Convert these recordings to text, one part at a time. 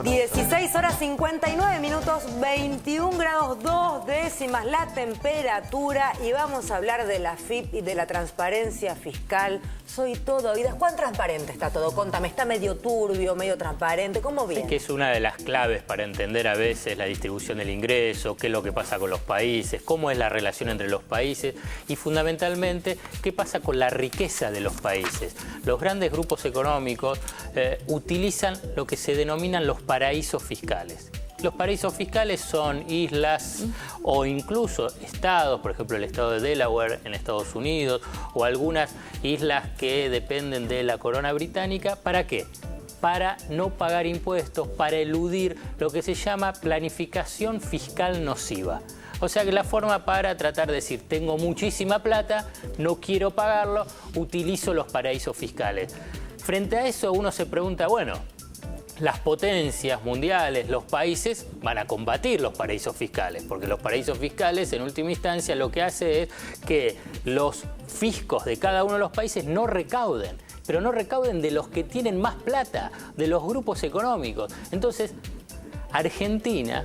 16 horas 59 minutos, 21 grados 2 décimas la temperatura y vamos a hablar de la FIP y de la transparencia fiscal. Soy todo oídas. ¿Cuán transparente está todo? Contame, ¿está medio turbio, medio transparente? ¿Cómo viene? Sí, que es una de las claves para entender a veces la distribución del ingreso, qué es lo que pasa con los países, cómo es la relación entre los países y fundamentalmente qué pasa con la riqueza de los países. Los grandes grupos económicos utilizan lo que se denominan los paraísos fiscales. Los paraísos fiscales son islas o incluso estados, por ejemplo el estado de Delaware en Estados Unidos o algunas islas que dependen de la corona británica. ¿Para qué? Para no pagar impuestos, para eludir lo que se llama planificación fiscal nociva. O sea que la forma para tratar de decir, tengo muchísima plata, no quiero pagarlo, utilizo los paraísos fiscales. Frente a eso uno se pregunta, bueno, las potencias mundiales, los países, van a combatir los paraísos fiscales, porque los paraísos fiscales, en última instancia, lo que hace es que los fiscos de cada uno de los países no recauden, pero no recauden de los que tienen más plata, de los grupos económicos. Entonces, Argentina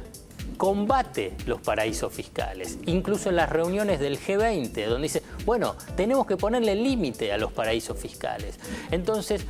combate los paraísos fiscales, incluso en las reuniones del G20, donde dice, bueno, tenemos que ponerle límite a los paraísos fiscales. Entonces,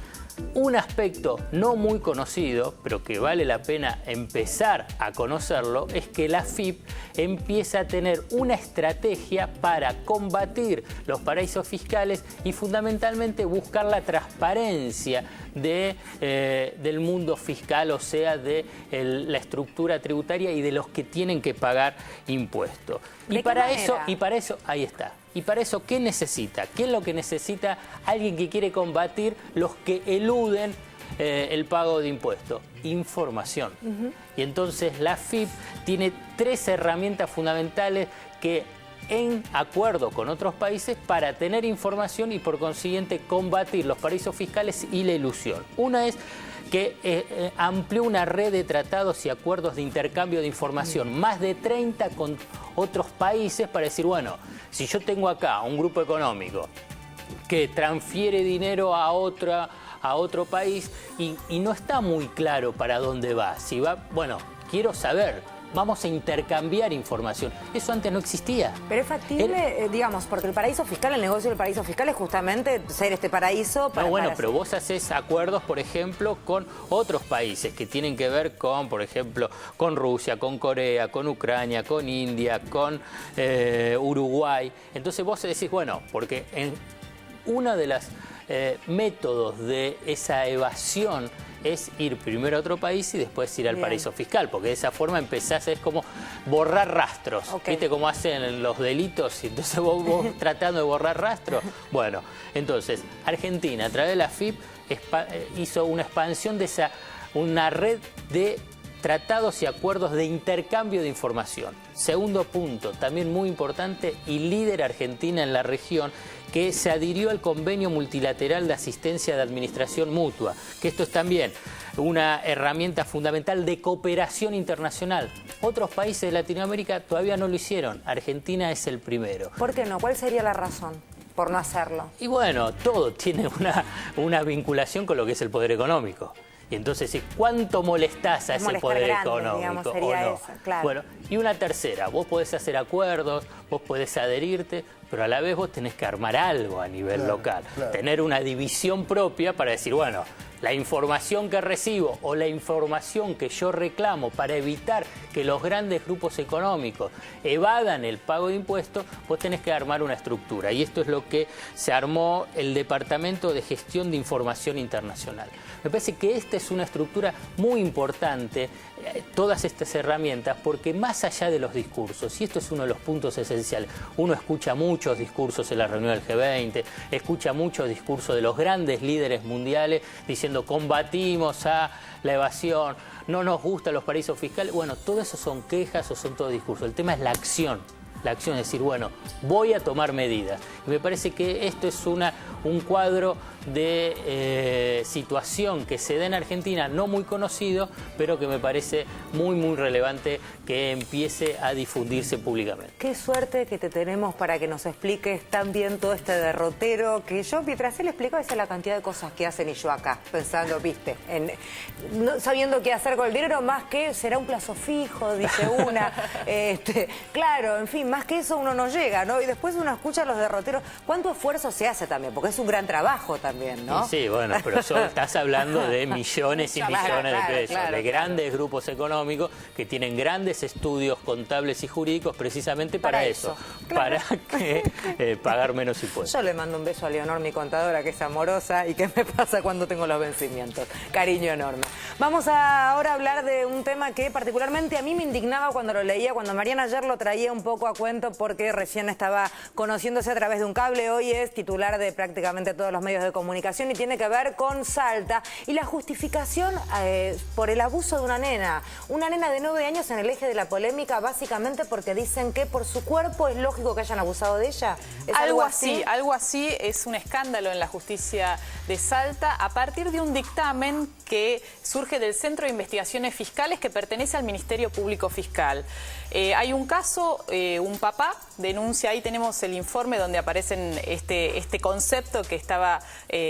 un aspecto no muy conocido, pero que vale la pena empezar a conocerlo, es que la FIP empieza a tener una estrategia para combatir los paraísos fiscales y fundamentalmente buscar la transparencia del mundo fiscal, o sea, de la estructura tributaria y de los que tienen que pagar impuestos. Y para eso, ahí está. Y para eso, ¿qué necesita? ¿Qué es lo que necesita alguien que quiere combatir los que eluden el pago de impuestos? Información. Y entonces la FIP tiene 3 herramientas fundamentales que, en acuerdo con otros países, para tener información y por consiguiente combatir los paraísos fiscales y la ilusión. Una es que amplió una red de tratados y acuerdos de intercambio de información, más de 30 con otros países, para decir, bueno, si yo tengo acá un grupo económico que transfiere dinero a otro país y no está muy claro para dónde va, si va, bueno, quiero saber. Vamos a intercambiar información. Eso antes no existía. Pero es factible, digamos, porque el paraíso fiscal, el negocio del paraíso fiscal es justamente ser este paraíso para... No, bueno, pero vos haces acuerdos, por ejemplo, con otros países que tienen que ver con, por ejemplo, con Rusia, con Corea, con Ucrania, con India, con Uruguay. Entonces vos decís, bueno, porque en uno de los métodos de esa evasión es ir primero a otro país y después ir al paraíso fiscal, porque de esa forma empezás, es como borrar rastros. ¿Viste cómo hacen los delitos? Y entonces vos tratando de borrar rastros. Bueno, entonces Argentina a través de la FIP hizo una expansión de una red de tratados y acuerdos de intercambio de información. Segundo punto, también muy importante y líder Argentina en la región, que se adhirió al Convenio Multilateral de Asistencia de Administración Mutua, que esto es también una herramienta fundamental de cooperación internacional. Otros países de Latinoamérica todavía no lo hicieron. Argentina es el primero. ¿Por qué no? ¿Cuál sería la razón por no hacerlo? Y bueno, todo tiene una vinculación con lo que es el poder económico. Y entonces, ¿cuánto molestás a ese poder económico? Digamos, sería eso, claro. Bueno, y una tercera, vos podés hacer acuerdos, vos podés adherirte, pero a la vez vos tenés que armar algo a nivel local. Tener una división propia para decir, bueno, la información que recibo o la información que yo reclamo para evitar que los grandes grupos económicos evadan el pago de impuestos, vos tenés que armar una estructura. Y esto es lo que se armó el Departamento de Gestión de Información Internacional. Me parece que esta es una estructura muy importante, todas estas herramientas, porque más allá de los discursos, y esto es uno de los puntos esenciales, uno escucha muchos discursos en la reunión del G20, escucha muchos discursos de los grandes líderes mundiales diciendo combatimos a la evasión, no nos gustan los paraísos fiscales. Bueno, todo eso son quejas o son todo discursos. El tema es la acción. La acción es decir, bueno, voy a tomar medidas. Y me parece que esto es un cuadro de situación que se da en Argentina, no muy conocido, pero que me parece muy relevante que empiece a difundirse públicamente. Qué suerte que te tenemos para que nos expliques tan bien todo este derrotero, que yo mientras él explicó esa es la cantidad de cosas que hacen y yo acá, pensando, viste, no sabiendo qué hacer con el dinero, más que será un plazo fijo, dice una. Claro, en fin, más que eso uno no llega, ¿no? Y después uno escucha a los derroteros. ¿Cuánto esfuerzo se hace también? Porque es un gran trabajo también, ¿no? Sí, bueno, pero estás hablando de millones y millones de pesos, de grandes grupos económicos que tienen grandes estudios contables y jurídicos precisamente para eso. Para que pagar menos impuestos. Yo le mando un beso a Leonor, mi contadora, que es amorosa y que me pasa cuando tengo los vencimientos. Cariño enorme. Vamos ahora a hablar de un tema que particularmente a mí me indignaba cuando lo leía, cuando Mariana ayer lo traía un poco a cuento porque recién estaba conociéndose a través de un cable. Hoy es titular de prácticamente todos los medios de comunicación y tiene que ver con Salta y la justificación por el abuso de una nena de 9 años en el eje de la polémica, básicamente porque dicen que por su cuerpo es lógico que hayan abusado de ella. ¿Es algo así? Algo así, es un escándalo en la justicia de Salta a partir de un dictamen que surge del Centro de Investigaciones Fiscales que pertenece al Ministerio Público Fiscal. Hay un caso, un papá denuncia, ahí tenemos el informe donde aparecen este concepto que estaba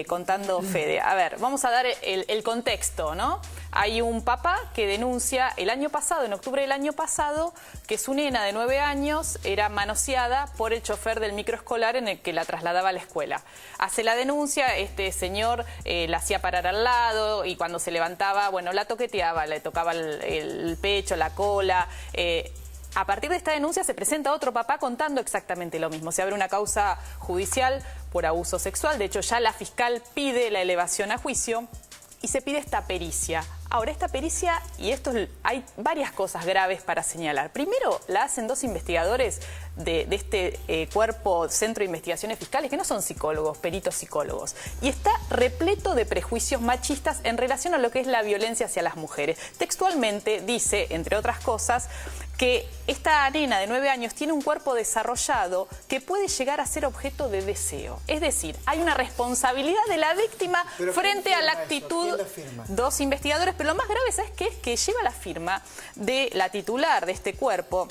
contando Fede. A ver, vamos a dar el contexto, ¿no? Hay un papá que denuncia el año pasado, en octubre del año pasado, que su nena de 9 años era manoseada por el chofer del microescolar en el que la trasladaba a la escuela. Hace la denuncia, este señor la hacía parar al lado y cuando se levantaba, bueno, la toqueteaba, le tocaba el pecho, la cola. A partir de esta denuncia se presenta otro papá contando exactamente lo mismo. Se abre una causa judicial por abuso sexual. De hecho, ya la fiscal pide la elevación a juicio y se pide esta pericia. Ahora, esta pericia, y hay varias cosas graves para señalar. Primero, la hacen 2 investigadores de este cuerpo Centro de Investigaciones Fiscales, que no son psicólogos, peritos psicólogos. Y está repleto de prejuicios machistas en relación a lo que es la violencia hacia las mujeres. Textualmente dice, entre otras cosas, que esta nena de 9 años tiene un cuerpo desarrollado que puede llegar a ser objeto de deseo. Es decir, hay una responsabilidad de la víctima frente a la actitud. 2 investigadores, pero lo más grave, ¿sabes qué? Es que lleva la firma de la titular de este cuerpo,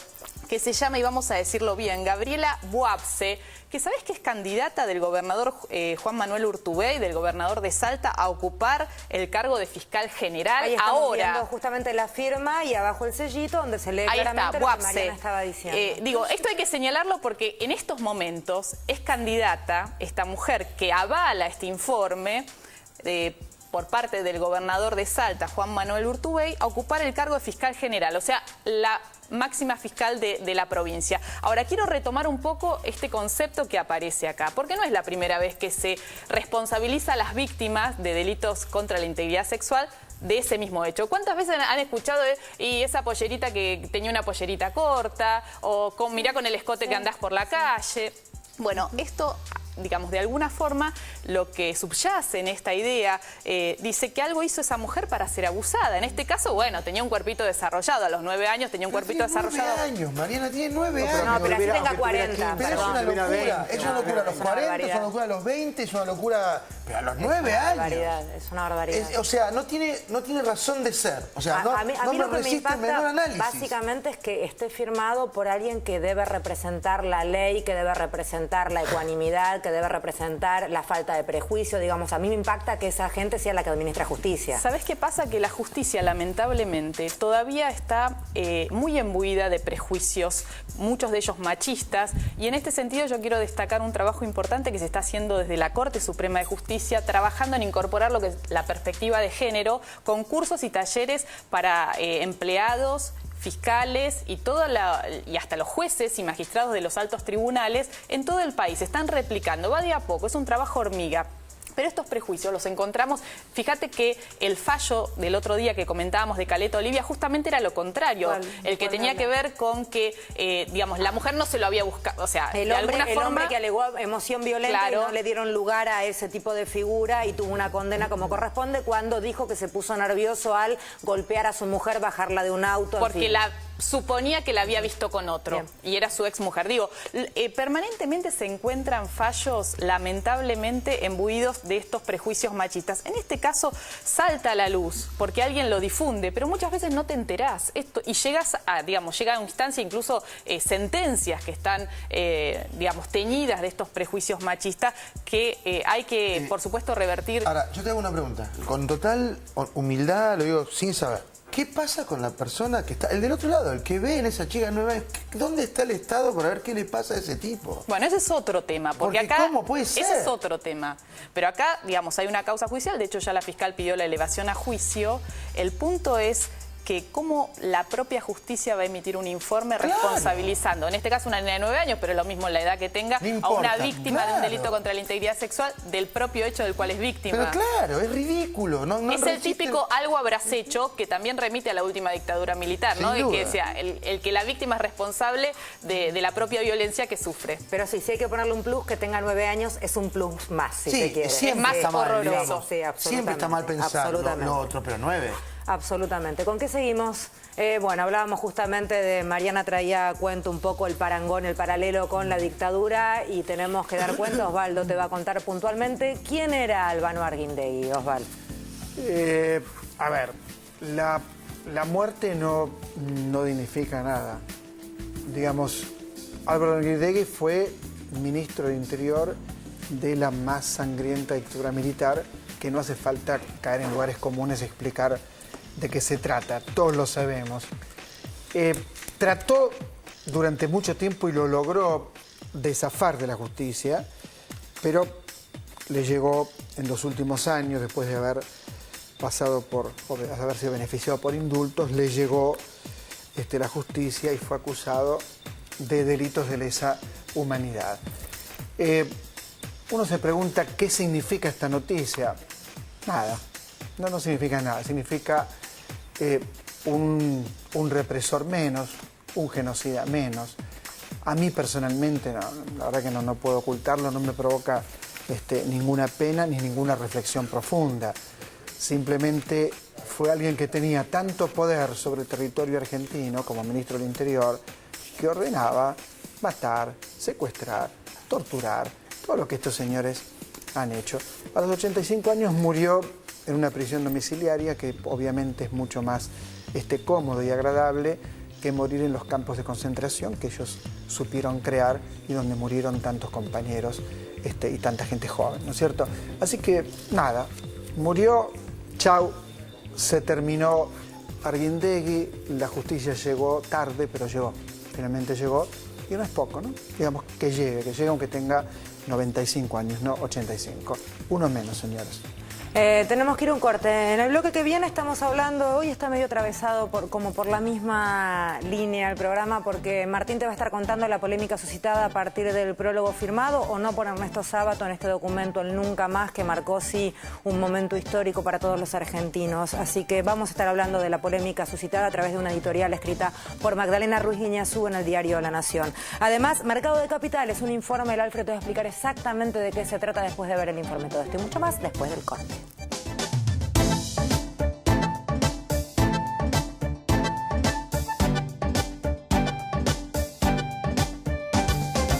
que se llama, y vamos a decirlo bien, Gabriela Boabse, que sabés que es candidata del gobernador Juan Manuel Urtubey, del gobernador de Salta, a ocupar el cargo de fiscal general. Ahí estamos viendo justamente la firma y abajo el sellito donde se lee claramente lo que Mariana estaba diciendo. Digo, esto hay que señalarlo porque en estos momentos es candidata esta mujer que avala este informe por parte del gobernador de Salta, Juan Manuel Urtubey, a ocupar el cargo de fiscal general, o sea, la máxima fiscal de la provincia. Ahora, quiero retomar un poco este concepto que aparece acá, porque no es la primera vez que se responsabiliza a las víctimas de delitos contra la integridad sexual de ese mismo hecho. ¿Cuántas veces han escuchado y esa pollerita que tenía una pollerita corta, o mirá con el escote que andás por la calle? Bueno, esto, digamos, de alguna forma, lo que subyace en esta idea, dice que algo hizo esa mujer para ser abusada. En este caso, bueno, tenía un cuerpito desarrollado. A los 9 años tenía un cuerpito desarrollado. 9 años, Mariana tiene 9 años. No, pero así tenga 40. Pero es una locura. Es una locura a los 40, es una locura a los 20, es una locura... Pero a los 9 años. Es una barbaridad. O sea, no tiene razón de ser. O sea, a mí no lo que me resiste el menor impacta análisis. básicamente es que esté firmado por alguien que debe representar la ley, que debe representar la ecuanimidad, que debe representar la falta de prejuicio. Digamos, a mí me impacta que esa gente sea la que administra justicia. ¿Sabés qué pasa? Que la justicia, lamentablemente, todavía está muy imbuida de prejuicios, muchos de ellos machistas, y en este sentido yo quiero destacar un trabajo importante que se está haciendo desde la Corte Suprema de Justicia, trabajando en incorporar lo que es la perspectiva de género, con cursos y talleres para empleados, fiscales y hasta los jueces y magistrados de los altos tribunales en todo el país. Están replicando, va de a poco, es un trabajo hormiga. Pero estos prejuicios los encontramos, fíjate que el fallo del otro día que comentábamos de Caleta Olivia justamente era lo contrario, el que tenía que ver con que, digamos, la mujer no se lo había buscado, o sea, el hombre que alegó emoción violenta, claro, y no le dieron lugar a ese tipo de figura y tuvo una condena como corresponde cuando dijo que se puso nervioso al golpear a su mujer, bajarla de un auto. Porque suponía que la había visto con otro. Bien. Y era su exmujer. Digo, permanentemente se encuentran fallos lamentablemente imbuidos de estos prejuicios machistas. En este caso salta a la luz porque alguien lo difunde, pero muchas veces no te enterás y llegas a, digamos, llega a una instancia incluso sentencias que están, digamos, teñidas de estos prejuicios machistas que hay que, por supuesto, revertir. Ahora, yo te hago una pregunta, con total humildad, lo digo sin saber. ¿Qué pasa con la persona que está, el del otro lado, el que ve en esa chica nueva? ¿Dónde está el Estado para ver qué le pasa a ese tipo? Bueno, ese es otro tema, porque acá ¿cómo puede ser? Ese es otro tema. Pero acá, digamos, hay una causa judicial, de hecho ya la fiscal pidió la elevación a juicio. El punto es que cómo la propia justicia va a emitir un informe responsabilizando, en este caso una niña de 9 años, pero lo mismo la edad que tenga, a una víctima de un delito contra la integridad sexual del propio hecho del cual es víctima. Pero claro, es ridículo. Es el típico algo habrás hecho que también remite a la última dictadura militar, ¿no? De que sea el que la víctima es responsable de la propia violencia que sufre. Pero sí, si hay que ponerle un plus, que tenga 9 años es un plus más, si se quiere. Es más horroroso. Sí, siempre está mal pensar lo otro, pero 9. Absolutamente. ¿Con qué seguimos? Bueno, hablábamos justamente de, Mariana traía a cuento un poco el parangón, el paralelo con la dictadura y tenemos que dar cuenta, Osvaldo te va a contar puntualmente, ¿quién era Albano Arguindegui, Osvaldo? A ver, la muerte no dignifica nada. Digamos, Álvaro Arguindegui fue ministro de Interior de la más sangrienta dictadura militar, que no hace falta caer en lugares comunes y explicar de qué se trata, todos lo sabemos. Trató durante mucho tiempo y lo logró de zafar de la justicia, pero le llegó en los últimos años, después de haber pasado haber sido beneficiado por indultos, le llegó la justicia y fue acusado de delitos de lesa humanidad. Uno se pregunta qué significa esta noticia. Nada, no significa nada, significa un represor menos, un genocida menos. A mí personalmente, la verdad que no puedo ocultarlo, no me provoca ninguna pena ni ninguna reflexión profunda. Simplemente fue alguien que tenía tanto poder sobre el territorio argentino como ministro del Interior que ordenaba matar, secuestrar, torturar, todo lo que estos señores han hecho. A los 85 años murió en una prisión domiciliaria que obviamente es mucho más cómodo y agradable que morir en los campos de concentración que ellos supieron crear y donde murieron tantos compañeros y tanta gente joven, ¿no es cierto? Así que nada, murió, chau, se terminó Arguindegui, la justicia llegó tarde, pero llegó, finalmente llegó, y no es poco, ¿no? Digamos que llegue aunque tenga 95 años, no 85. Uno menos, señores. Tenemos que ir a un corte. En el bloque que viene estamos hablando, hoy está medio atravesado como por la misma línea el programa, porque Martín te va a estar contando la polémica suscitada a partir del prólogo firmado o no por Ernesto Sábato en este documento, el Nunca Más, que marcó sí un momento histórico para todos los argentinos. Así que vamos a estar hablando de la polémica suscitada a través de una editorial escrita por Magdalena Ruiz Guiñazú en el diario La Nación. Además, Mercado de Capitales, un informe, el Alfred te va a explicar exactamente de qué se trata después de ver el informe. Todo esto y mucho más después del corte.